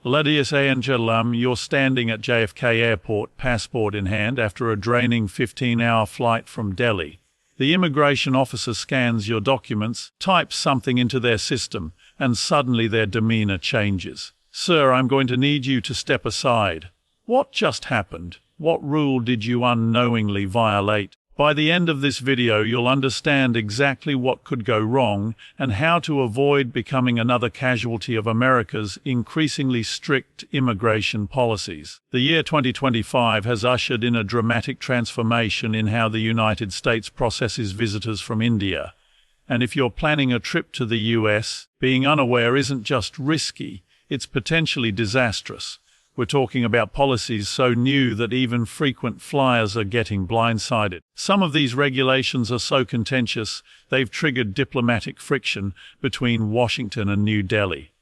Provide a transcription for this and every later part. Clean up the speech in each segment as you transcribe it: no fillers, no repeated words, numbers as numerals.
Ladies and gentlemen, you're standing at JFK Airport, passport in hand, after a draining 15-hour flight from Delhi. The immigration officer scans your documents, types something into their system, and suddenly their demeanor changes. Sir, I'm going to need you to step aside. What just happened? What rule did you unknowingly violate? By the end of this video, you'll understand exactly what could go wrong and how to avoid becoming another casualty of America's increasingly strict immigration policies. The year 2025 has ushered in a dramatic transformation in how the United States processes visitors from India. And if you're planning a trip to the US, being unaware isn't just risky, it's potentially disastrous. We're talking about policies so new that even frequent flyers are getting blindsided. Some of these regulations are so contentious, they've triggered diplomatic friction between Washington and New Delhi.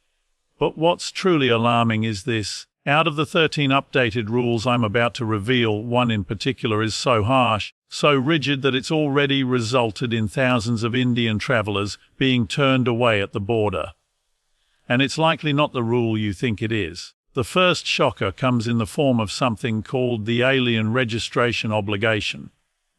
But what's truly alarming is this. Out of the 13 updated rules I'm about to reveal, one in particular is so harsh, so rigid that it's already resulted in thousands of Indian travelers being turned away at the border. And it's likely not the rule you think it is. The first shocker comes in the form of something called the Alien Registration Obligation.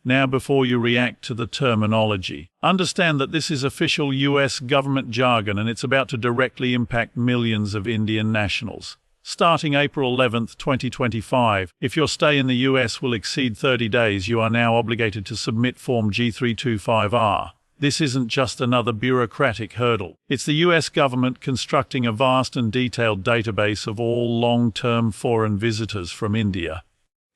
Now, before you react to the terminology, understand that this is official US government jargon and it's about to directly impact millions of Indian nationals. Starting April 11, 2025, if your stay in the US will exceed 30 days, you are now obligated to submit Form G325R. This isn't just another bureaucratic hurdle. It's the US government constructing a vast and detailed database of all long-term foreign visitors from India.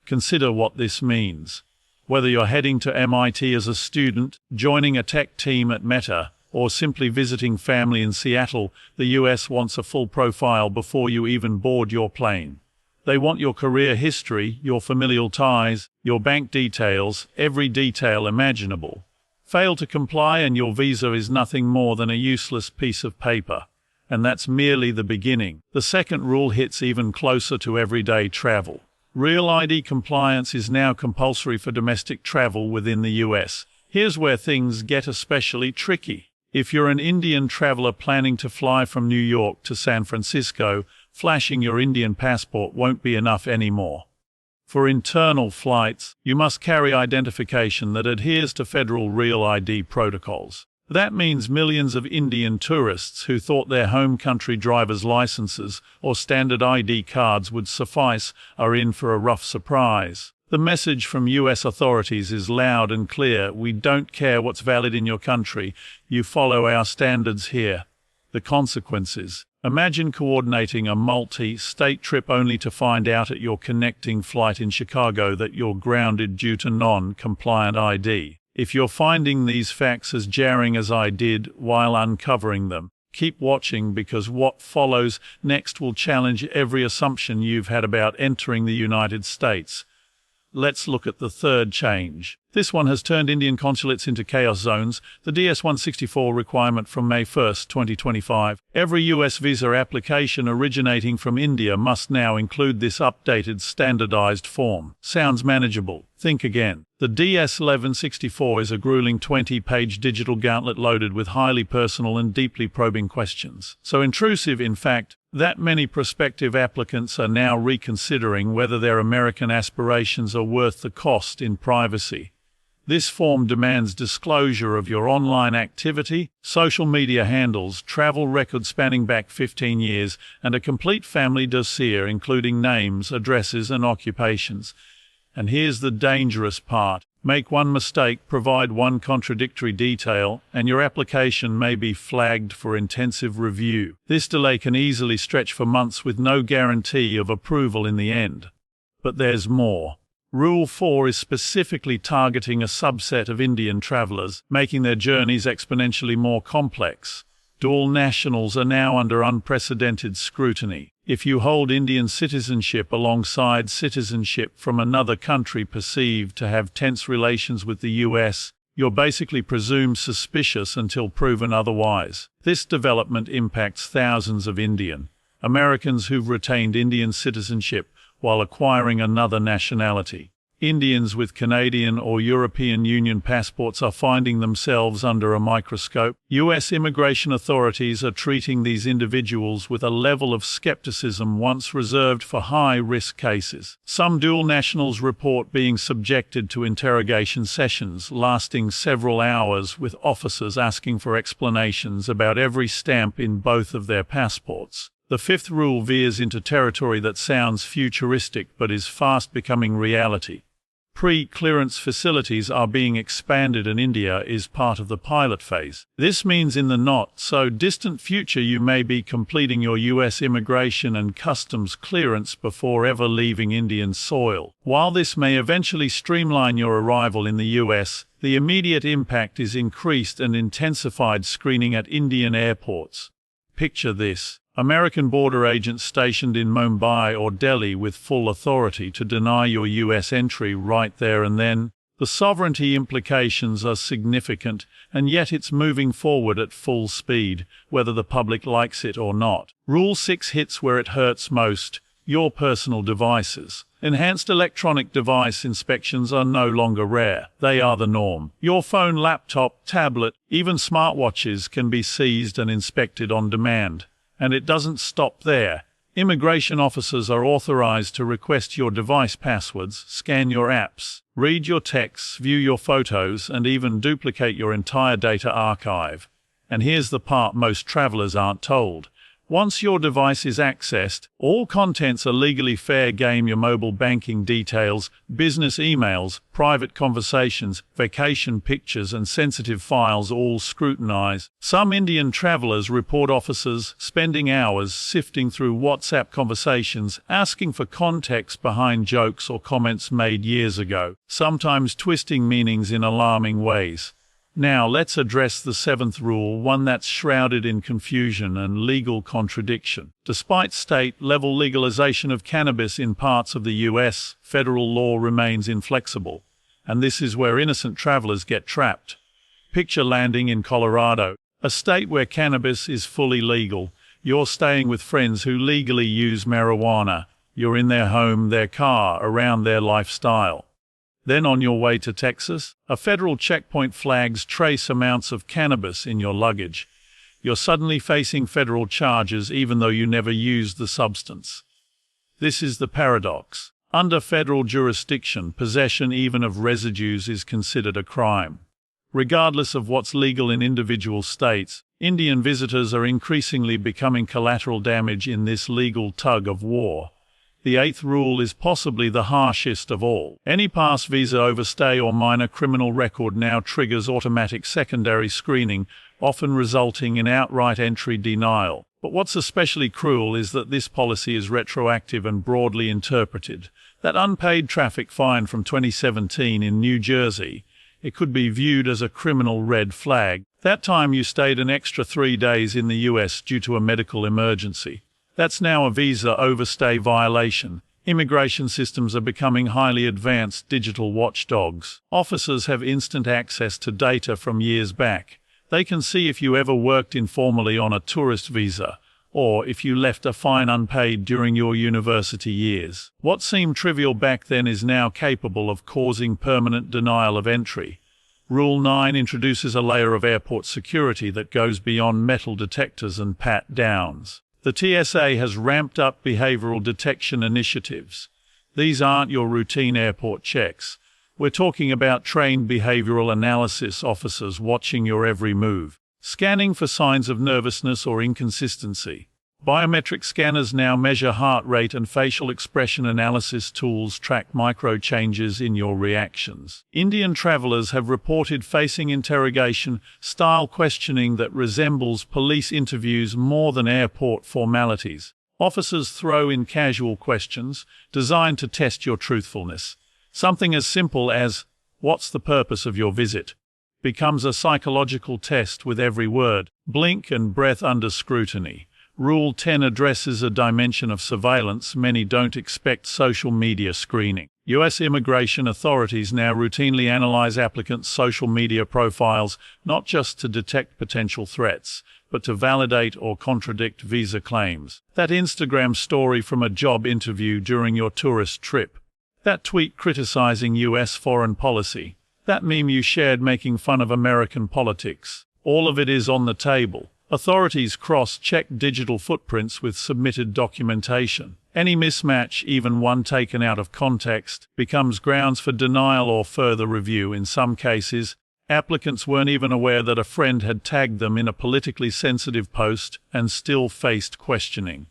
Consider what this means. Whether you're heading to MIT as a student, joining a tech team at Meta, or simply visiting family in Seattle, the US wants a full profile before you even board your plane. They want your career history, your familial ties, your bank details, every detail imaginable. Fail to comply and your visa is nothing more than a useless piece of paper. And that's merely the beginning. The second rule hits even closer to everyday travel. Real ID compliance is now compulsory for domestic travel within the US. Here's where things get especially tricky. If you're an Indian traveler planning to fly from New York to San Francisco, flashing your Indian passport won't be enough anymore. For internal flights, you must carry identification that adheres to federal Real ID protocols. That means millions of Indian tourists who thought their home country driver's licenses or standard ID cards would suffice are in for a rough surprise. The message from US authorities is loud and clear. We don't care what's valid in your country. You follow our standards here. The consequences. Imagine coordinating a multi-state trip only to find out at your connecting flight in Chicago that you're grounded due to non-compliant ID. If you're finding these facts as jarring as I did while uncovering them, keep watching because what follows next will challenge every assumption you've had about entering the United States. Let's look at the third change. This one has turned Indian consulates into chaos zones. The DS-164 requirement from May 1, 2025. Every US visa application originating from India must now include this updated standardized form. Sounds manageable. Think again. The DS-1164 is a grueling 20-page digital gauntlet loaded with highly personal and deeply probing questions. So intrusive, in fact, that many prospective applicants are now reconsidering whether their American aspirations are worth the cost in privacy. This form demands disclosure of your online activity, social media handles, travel records spanning back 15 years, and a complete family dossier including names, addresses, and occupations. And here's the dangerous part. Make one mistake, provide one contradictory detail, and your application may be flagged for intensive review. This delay can easily stretch for months with no guarantee of approval in the end. But there's more. Rule 4 is specifically targeting a subset of Indian travelers, making their journeys exponentially more complex. Dual nationals are now under unprecedented scrutiny. If you hold Indian citizenship alongside citizenship from another country perceived to have tense relations with the US, you're basically presumed suspicious until proven otherwise. This development impacts thousands of Indian Americans who've retained Indian citizenship while acquiring another nationality. Indians with Canadian or European Union passports are finding themselves under a microscope. U.S. immigration authorities are treating these individuals with a level of skepticism once reserved for high-risk cases. Some dual nationals report being subjected to interrogation sessions lasting several hours, with officers asking for explanations about every stamp in both of their passports. The fifth rule veers into territory that sounds futuristic but is fast becoming reality. Pre-clearance facilities are being expanded, and India is part of the pilot phase. This means in the not-so-distant future you may be completing your U.S. immigration and customs clearance before ever leaving Indian soil. While this may eventually streamline your arrival in the U.S., the immediate impact is increased and intensified screening at Indian airports. Picture this: American border agents stationed in Mumbai or Delhi with full authority to deny your U.S. entry right there and then. The sovereignty implications are significant, and yet it's moving forward at full speed, whether the public likes it or not. Rule 6 hits where it hurts most: your personal devices. Enhanced electronic device inspections are no longer rare. They are the norm. Your phone, laptop, tablet, even smartwatches can be seized and inspected on demand. And it doesn't stop there. Immigration officers are authorized to request your device passwords, scan your apps, read your texts, view your photos, and even duplicate your entire data archive. And here's the part most travelers aren't told. Once your device is accessed, all contents are legally fair game: your mobile banking details, business emails, private conversations, vacation pictures, and sensitive files all scrutinized. Some Indian travelers report officers spending hours sifting through WhatsApp conversations, asking for context behind jokes or comments made years ago, sometimes twisting meanings in alarming ways. Now let's address the seventh rule, one that's shrouded in confusion and legal contradiction. Despite state-level legalization of cannabis in parts of the U.S., federal law remains inflexible. And this is where innocent travelers get trapped. Picture landing in Colorado, a state where cannabis is fully legal. You're staying with friends who legally use marijuana. You're in their home, their car, around their lifestyle. Then on your way to Texas, a federal checkpoint flags trace amounts of cannabis in your luggage. You're suddenly facing federal charges even though you never used the substance. This is the paradox. Under federal jurisdiction, possession even of residues is considered a crime. Regardless of what's legal in individual states, Indian visitors are increasingly becoming collateral damage in this legal tug-of-war. The eighth rule is possibly the harshest of all. Any pass, visa, overstay, or minor criminal record now triggers automatic secondary screening, often resulting in outright entry denial. But what's especially cruel is that this policy is retroactive and broadly interpreted. That unpaid traffic fine from 2017 in New Jersey, it could be viewed as a criminal red flag. That time you stayed an extra 3 days in the US due to a medical emergency. That's now a visa overstay violation. Immigration systems are becoming highly advanced digital watchdogs. Officers have instant access to data from years back. They can see if you ever worked informally on a tourist visa, or if you left a fine unpaid during your university years. What seemed trivial back then is now capable of causing permanent denial of entry. Rule 9 introduces a layer of airport security that goes beyond metal detectors and pat-downs. The TSA has ramped up behavioral detection initiatives. These aren't your routine airport checks. We're talking about trained behavioral analysis officers watching your every move, scanning for signs of nervousness or inconsistency. Biometric scanners now measure heart rate, and facial expression analysis tools track micro changes in your reactions. Indian travelers have reported facing interrogation-style questioning that resembles police interviews more than airport formalities. Officers throw in casual questions designed to test your truthfulness. Something as simple as, "What's the purpose of your visit?" becomes a psychological test with every word, blink, and breath under scrutiny. Rule 10 addresses a dimension of surveillance many don't expect: social media screening. U.S. immigration authorities now routinely analyze applicants' social media profiles, not just to detect potential threats, but to validate or contradict visa claims. That Instagram story from a job interview during your tourist trip. That tweet criticizing US foreign policy. That meme you shared making fun of American politics. All of it is on the table. Authorities cross-check digital footprints with submitted documentation. Any mismatch, even one taken out of context, becomes grounds for denial or further review. In some cases, applicants weren't even aware that a friend had tagged them in a politically sensitive post and still faced questioning.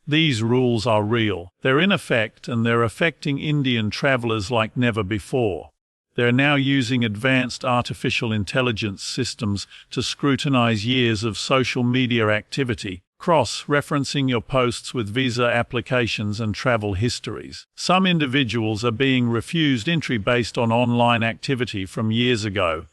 These rules are real. They're in effect, and they're affecting Indian travelers like never before. They're now using advanced artificial intelligence systems to scrutinize years of social media activity, cross-referencing your posts with visa applications and travel histories. Some individuals are being refused entry based on online activity from years ago.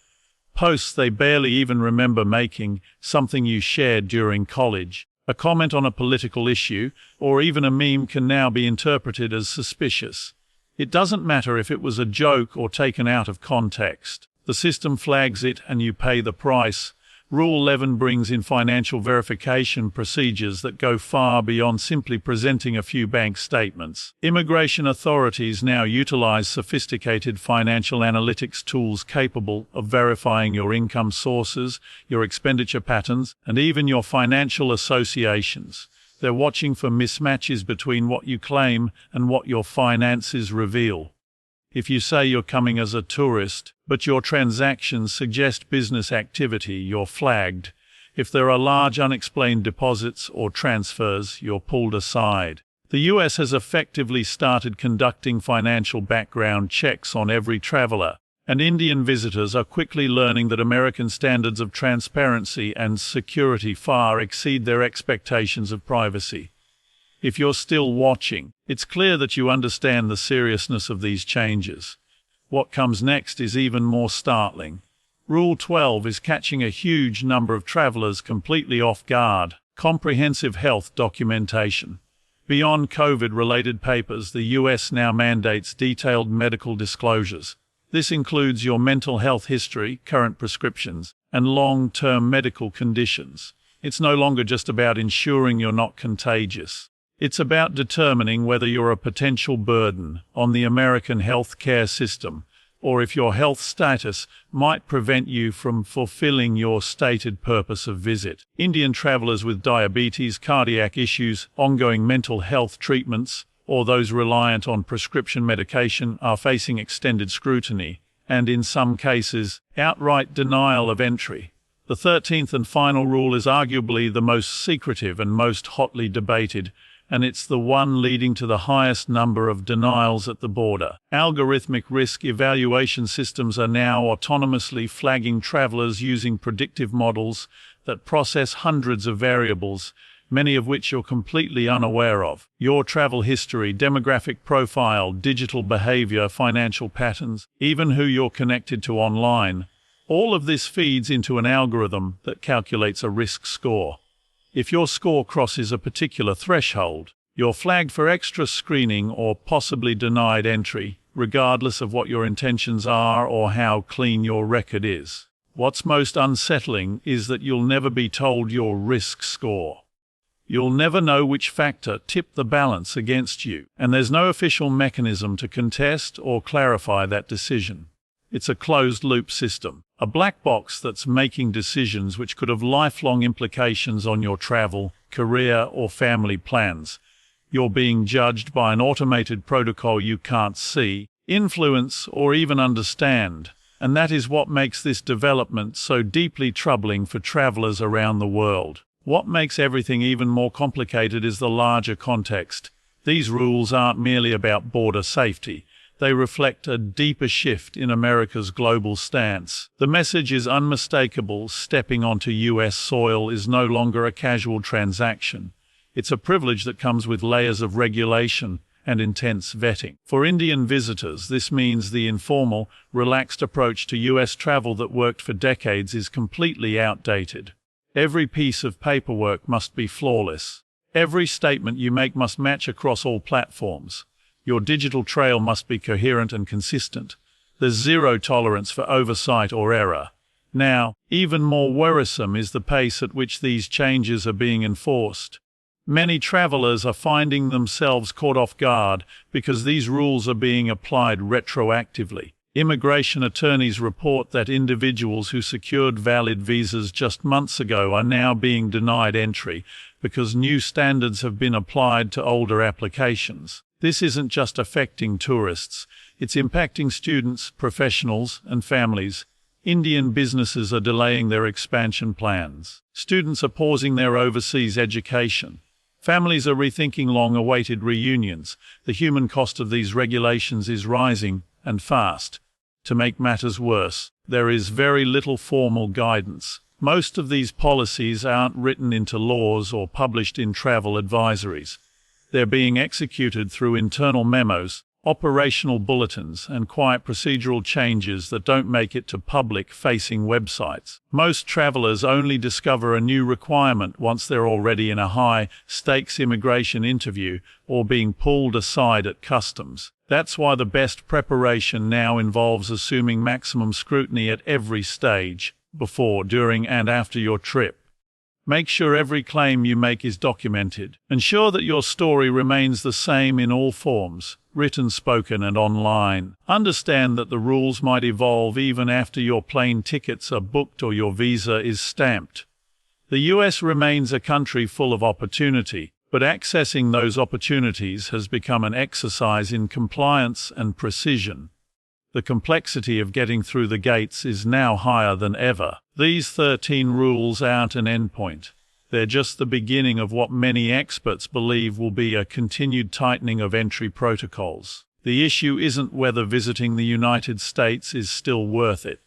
Posts they barely even remember making, something you shared during college. A comment on a political issue, or even a meme can now be interpreted as suspicious. It doesn't matter if it was a joke or taken out of context. The system flags it and you pay the price. Rule 11 brings in financial verification procedures that go far beyond simply presenting a few bank statements. Immigration authorities now utilize sophisticated financial analytics tools capable of verifying your income sources, your expenditure patterns, and even your financial associations. They're watching for mismatches between what you claim and what your finances reveal. If you say you're coming as a tourist, but your transactions suggest business activity, you're flagged. If there are large unexplained deposits or transfers, you're pulled aside. The US has effectively started conducting financial background checks on every traveler, and Indian visitors are quickly learning that American standards of transparency and security far exceed their expectations of privacy. If you're still watching, it's clear that you understand the seriousness of these changes. What comes next is even more startling. Rule 12 is catching a huge number of travelers completely off guard. Comprehensive health documentation. Beyond COVID-related papers, the US now mandates detailed medical disclosures. This includes your mental health history, current prescriptions, and long-term medical conditions. It's no longer just about ensuring you're not contagious. It's about determining whether you're a potential burden on the American healthcare system, or if your health status might prevent you from fulfilling your stated purpose of visit. Indian travelers with diabetes, cardiac issues, ongoing mental health treatments, or those reliant on prescription medication are facing extended scrutiny, and in some cases, outright denial of entry. The 13th and final rule is arguably the most secretive and most hotly debated, and it's the one leading to the highest number of denials at the border. Algorithmic risk evaluation systems are now autonomously flagging travelers using predictive models that process hundreds of variables, many of which you're completely unaware of. Your travel history, demographic profile, digital behavior, financial patterns, even who you're connected to online. All of this feeds into an algorithm that calculates a risk score. If your score crosses a particular threshold, you're flagged for extra screening or possibly denied entry, regardless of what your intentions are or how clean your record is. What's most unsettling is that you'll never be told your risk score. You'll never know which factor tipped the balance against you, and there's no official mechanism to contest or clarify that decision. It's a closed-loop system, a black box that's making decisions which could have lifelong implications on your travel, career, or family plans. You're being judged by an automated protocol you can't see, influence, or even understand, and that is what makes this development so deeply troubling for travelers around the world. What makes everything even more complicated is the larger context. These rules aren't merely about border safety. They reflect a deeper shift in America's global stance. The message is unmistakable. Stepping onto US soil is no longer a casual transaction. It's a privilege that comes with layers of regulation and intense vetting. For Indian visitors, this means the informal, relaxed approach to US travel that worked for decades is completely outdated. Every piece of paperwork must be flawless. Every statement you make must match across all platforms. Your digital trail must be coherent and consistent. There's zero tolerance for oversight or error. Now, even more worrisome is the pace at which these changes are being enforced. Many travelers are finding themselves caught off guard because these rules are being applied retroactively. Immigration attorneys report that individuals who secured valid visas just months ago are now being denied entry because new standards have been applied to older applications. This isn't just affecting tourists, it's impacting students, professionals, and families. Indian businesses are delaying their expansion plans. Students are pausing their overseas education. Families are rethinking long-awaited reunions. The human cost of these regulations is rising, and fast. To make matters worse, there is very little formal guidance. Most of these policies aren't written into laws or published in travel advisories. They're being executed through internal memos, operational bulletins, and quiet procedural changes that don't make it to public-facing websites. Most travelers only discover a new requirement once they're already in a high-stakes immigration interview or being pulled aside at customs. That's why the best preparation now involves assuming maximum scrutiny at every stage, before, during, and after your trip. Make sure every claim you make is documented. Ensure that your story remains the same in all forms, written, spoken, and online. Understand that the rules might evolve even after your plane tickets are booked or your visa is stamped. The US remains a country full of opportunity, but accessing those opportunities has become an exercise in compliance and precision. The complexity of getting through the gates is now higher than ever. These 13 rules aren't an endpoint. They're just the beginning of what many experts believe will be a continued tightening of entry protocols. The issue isn't whether visiting the United States is still worth it.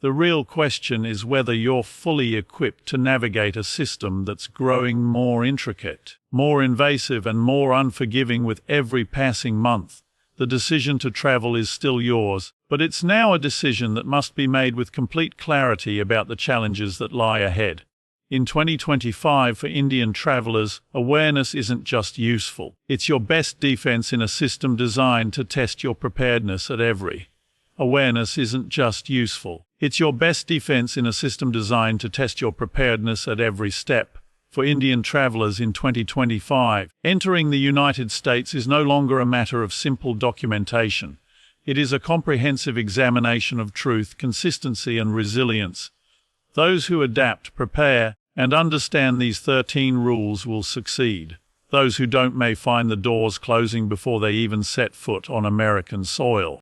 The real question is whether you're fully equipped to navigate a system that's growing more intricate, more invasive, and more unforgiving with every passing month. The decision to travel is still yours, but it's now a decision that must be made with complete clarity about the challenges that lie ahead. In 2025, for Indian travelers, awareness isn't just useful. It's your best defense in a system designed to test your preparedness at every. Awareness isn't just useful. It's your best defense in a system designed to test your preparedness at every step. For Indian travelers in 2025, entering the United States is no longer a matter of simple documentation. It is a comprehensive examination of truth, consistency, and resilience. Those who adapt, prepare, and understand these 13 rules will succeed. Those who don't may find the doors closing before they even set foot on American soil.